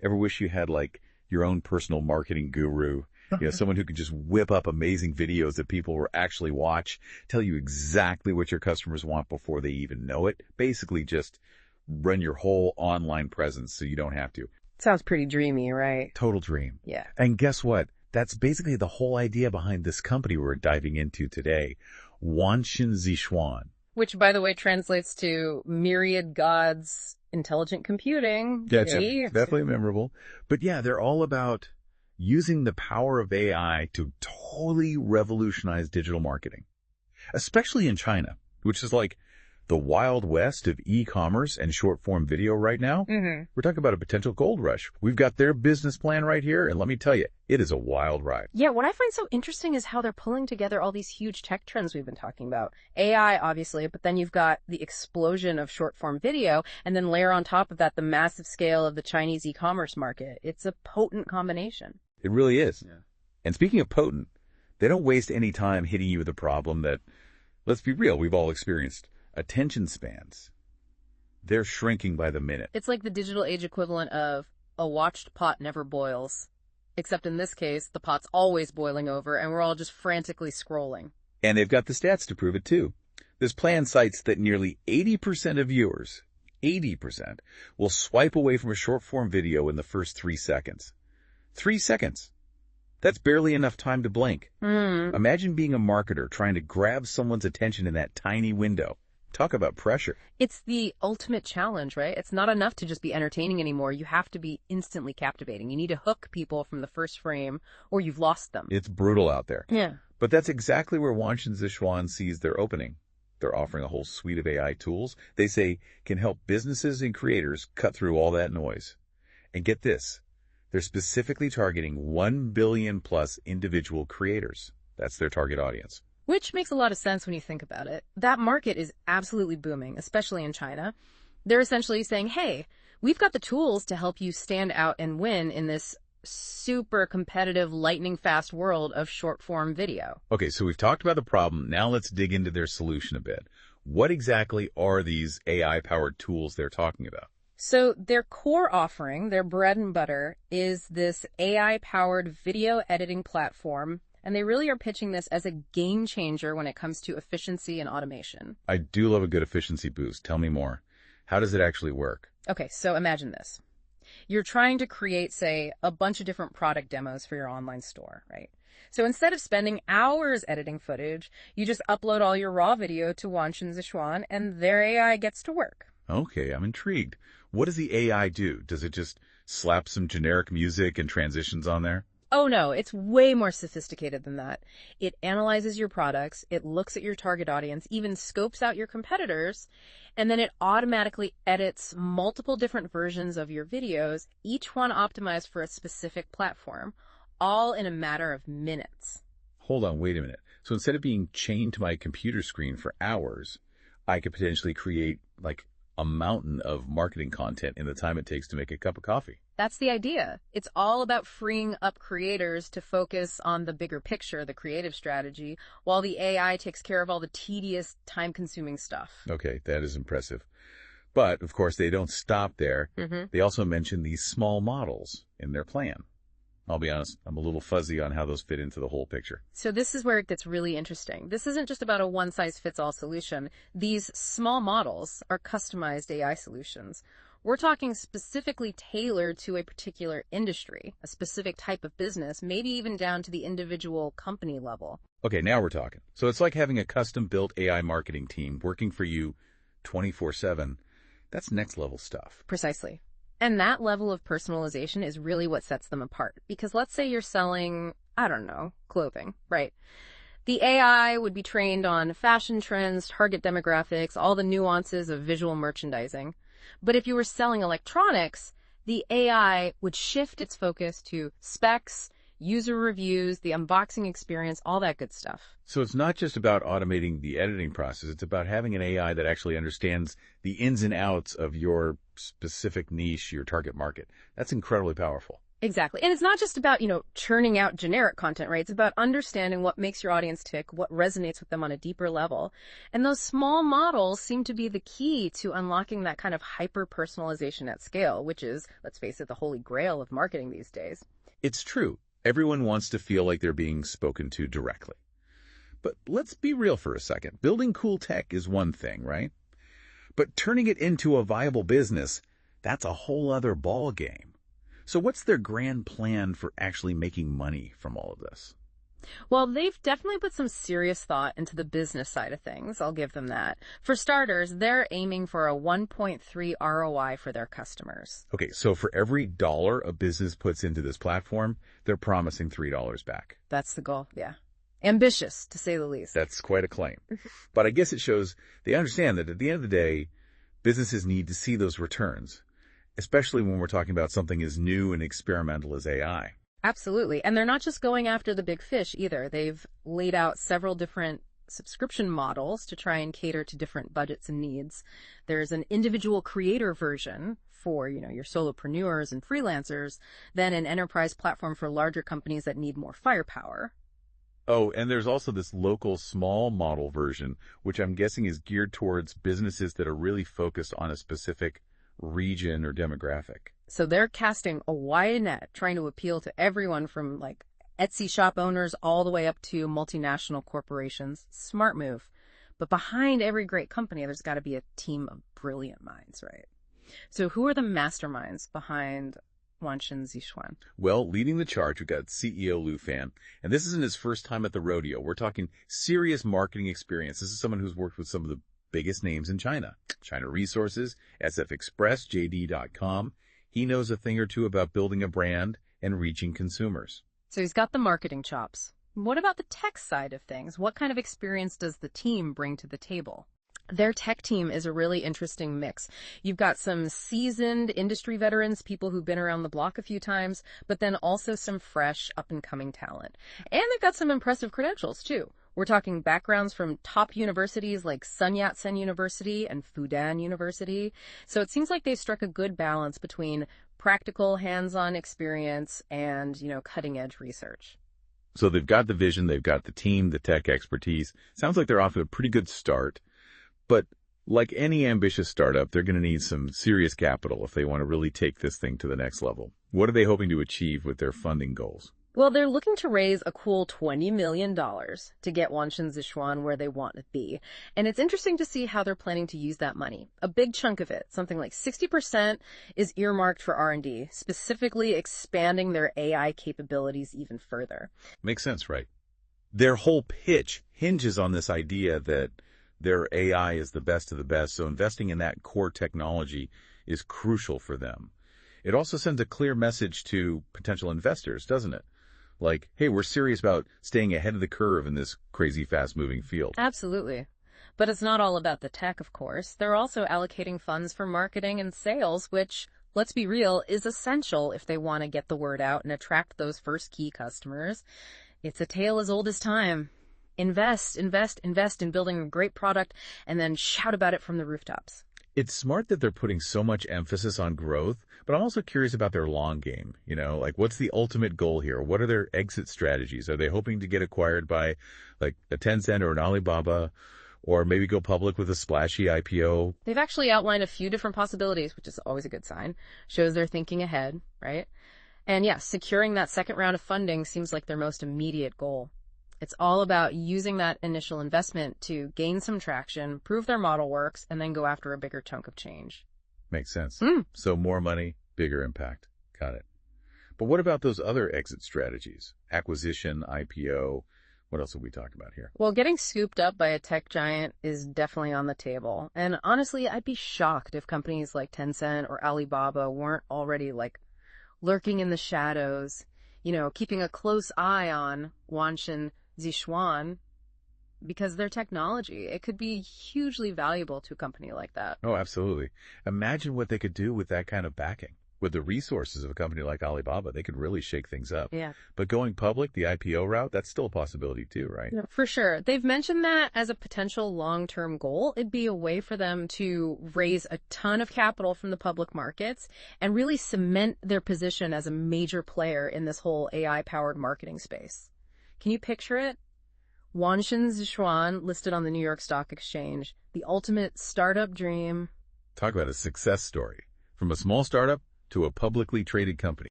Ever wish you had like your own personal marketing guru? Someone who could just whip up amazing videos that people will actually watch, tell you exactly what your customers want before they even know it. Basically just run your whole online presence so you don't have to. Sounds pretty dreamy, right? Total dream. Yeah. And guess what? That's basically the whole idea behind this company we're diving into today, Wanxin Zixuan. Which, by the way, translates to myriad gods, intelligent computing. Yeah, it's definitely memorable. But yeah, they're all about using the power of AI to totally revolutionize digital marketing, especially in China, which is like the Wild West of e-commerce and short-form video right now. Mm-hmm. We're talking about a potential gold rush. We've got their business plan right here, and let me tell you, it is a wild ride. Yeah, what I find so interesting is how they're pulling together all these huge tech trends we've been talking about. AI, obviously, but then you've got the explosion of short-form video, and then layer on top of that the massive scale of the Chinese e-commerce market. It's a potent combination. It really is. Yeah. And speaking of potent, they don't waste any time hitting you with a problem that, let's be real, we've all experienced. Attention spans. They're shrinking by the minute. It's like the digital age equivalent of a watched pot never boils. Except in this case, the pot's always boiling over and we're all just frantically scrolling. And they've got the stats to prove it too. This plan cites that nearly 80% of viewers, 80%, will swipe away from a short-form video in the first 3 seconds. 3 seconds. That's barely enough time to blink. Imagine being a marketer trying to grab someone's attention in that tiny window. Talk about pressure. It's the ultimate challenge, right? It's not enough to just be entertaining anymore. You have to be instantly captivating. You need to hook people from the first frame or you've lost them. It's brutal out there. Yeah. But that's exactly where Wanxin Zixuan sees their opening. They're offering a whole suite of AI tools they say can help businesses and creators cut through all that noise. And get this, they're specifically targeting 1 billion plus individual creators. That's their target audience. Which makes a lot of sense when you think about it. That market is absolutely booming, especially in China. They're essentially saying, hey, we've got the tools to help you stand out and win in this super competitive, lightning-fast world of short-form video. Okay, so we've talked about the problem. Now let's dig into their solution a bit. What exactly are these AI-powered tools they're talking about? So their core offering, their bread and butter, is this AI-powered video editing platform. And they really are pitching this as a game changer when it comes to efficiency and automation. I do love a good efficiency boost. Tell me more. How does it actually work? Okay, so imagine this. You're trying to create, say, a bunch of different product demos for your online store, right? So instead of spending hours editing footage, you just upload all your raw video to Wanxin Zixuan and their AI gets to work. Okay, I'm intrigued. What does the AI do? Does it just slap some generic music and transitions on there? Oh no, it's way more sophisticated than that. It analyzes your products, it looks at your target audience, even scopes out your competitors, and then it automatically edits multiple different versions of your videos, each one optimized for a specific platform, all in a matter of minutes. Hold on, wait a minute. So instead of being chained to my computer screen for hours, I could potentially create like a mountain of marketing content in the time it takes to make a cup of coffee. That's the idea. It's all about freeing up creators to focus on the bigger picture, the creative strategy, while the AI takes care of all the tedious, time-consuming stuff. Okay, that is impressive. But, of course, they don't stop there. They also mention these small models in their plan. I'll be honest, I'm a little fuzzy on how those fit into the whole picture. So this is where it gets really interesting. This isn't just about a one-size-fits-all solution. These small models are customized AI solutions. We're talking specifically tailored to a particular industry, a specific type of business, maybe even down to the individual company level. Okay, now we're talking. So it's like having a custom-built AI marketing team working for you 24/7. That's next-level stuff. Precisely. And that level of personalization is really what sets them apart. Because let's say you're selling, I don't know, clothing, right? The AI would be trained on fashion trends, target demographics, all the nuances of visual merchandising. But if you were selling electronics, the AI would shift its focus to specs, user reviews, the unboxing experience, all that good stuff. So it's not just about automating the editing process. It's about having an AI that actually understands the ins and outs of your specific niche, your target market. That's incredibly powerful. Exactly. And it's not just about, churning out generic content, right? It's about understanding what makes your audience tick, what resonates with them on a deeper level. And those small models seem to be the key to unlocking that kind of hyper-personalization at scale, which is, let's face it, the holy grail of marketing these days. It's true. Everyone wants to feel like they're being spoken to directly. But let's be real for a second. Building cool tech is one thing, right? But turning it into a viable business, that's a whole other ball game. So what's their grand plan for actually making money from all of this? Well, they've definitely put some serious thought into the business side of things. I'll give them that. For starters, they're aiming for a 1.3 ROI for their customers. Okay, so for every dollar a business puts into this platform, they're promising $3 back. That's the goal, yeah. Ambitious, to say the least. That's quite a claim. But I guess it shows they understand that at the end of the day, businesses need to see those returns, especially when we're talking about something as new and experimental as AI. Absolutely. And they're not just going after the big fish either. They've laid out several different subscription models to try and cater to different budgets and needs. There's an individual creator version for, your solopreneurs and freelancers, then an enterprise platform for larger companies that need more firepower. Oh, and there's also this local small model version, which I'm guessing is geared towards businesses that are really focused on a specific region or demographic. So they're casting a wide net, trying to appeal to everyone from Etsy shop owners all the way up to multinational corporations. Smart move. But behind every great company, there's got to be a team of brilliant minds, right? So who are the masterminds behind Wanshin Zishuan? Well, leading the charge, we've got CEO Lu Fan, and this isn't his first time at the rodeo. We're talking serious marketing experience. This is someone who's worked with some of the biggest names in China. China Resources, SF Express, JD.com. He knows a thing or two about building a brand and reaching consumers. So he's got the marketing chops. What about the tech side of things? What kind of experience does the team bring to the table? Their tech team is a really interesting mix. You've got some seasoned industry veterans, people who've been around the block a few times, but then also some fresh up-and-coming talent. And they've got some impressive credentials, too. We're talking backgrounds from top universities like Sun Yat-sen University and Fudan University. So it seems like they've struck a good balance between practical, hands-on experience and, cutting-edge research. So they've got the vision, they've got the team, the tech expertise. Sounds like they're off to a pretty good start. But like any ambitious startup, they're going to need some serious capital if they want to really take this thing to the next level. What are they hoping to achieve with their funding goals? Well, they're looking to raise a cool $20 million to get Wanshin Zishuan where they want to be. And it's interesting to see how they're planning to use that money. A big chunk of it, something like 60%, is earmarked for R&D, specifically expanding their AI capabilities even further. Makes sense, right? Their whole pitch hinges on this idea that their AI is the best of the best, so investing in that core technology is crucial for them. It also sends a clear message to potential investors, doesn't it? Like, hey, we're serious about staying ahead of the curve in this crazy fast-moving field. Absolutely. But it's not all about the tech, of course. They're also allocating funds for marketing and sales, which, let's be real, is essential if they want to get the word out and attract those first key customers. It's a tale as old as time. Invest in building a great product and then shout about it from the rooftops. It's smart that they're putting so much emphasis on growth, but I'm also curious about their long game. What's the ultimate goal here? What are their exit strategies? Are they hoping to get acquired by a Tencent or an Alibaba, or maybe go public with a splashy IPO? They've actually outlined a few different possibilities, which is always a good sign. Shows they're thinking ahead, right? And yeah, securing that second round of funding seems like their most immediate goal. It's all about using that initial investment to gain some traction, prove their model works, and then go after a bigger chunk of change. Makes sense. So more money, bigger impact. Got it. But what about those other exit strategies? Acquisition, IPO. What else are we talking about here? Well, getting scooped up by a tech giant is definitely on the table. And honestly, I'd be shocked if companies like Tencent or Alibaba weren't already lurking in the shadows, keeping a close eye on Wanshin Zishuan, because their technology, it could be hugely valuable to a company like that. Oh, absolutely. Imagine what they could do with that kind of backing. With the resources of a company like Alibaba, they could really shake things up. Yeah. But going public, the IPO route, that's still a possibility too, right? Yeah, for sure. They've mentioned that as a potential long-term goal. It'd be a way for them to raise a ton of capital from the public markets and really cement their position as a major player in this whole AI-powered marketing space. Can you picture it? Wanshan Zishuan, listed on the New York Stock Exchange, the ultimate startup dream. Talk about a success story. From a small startup to a publicly traded company.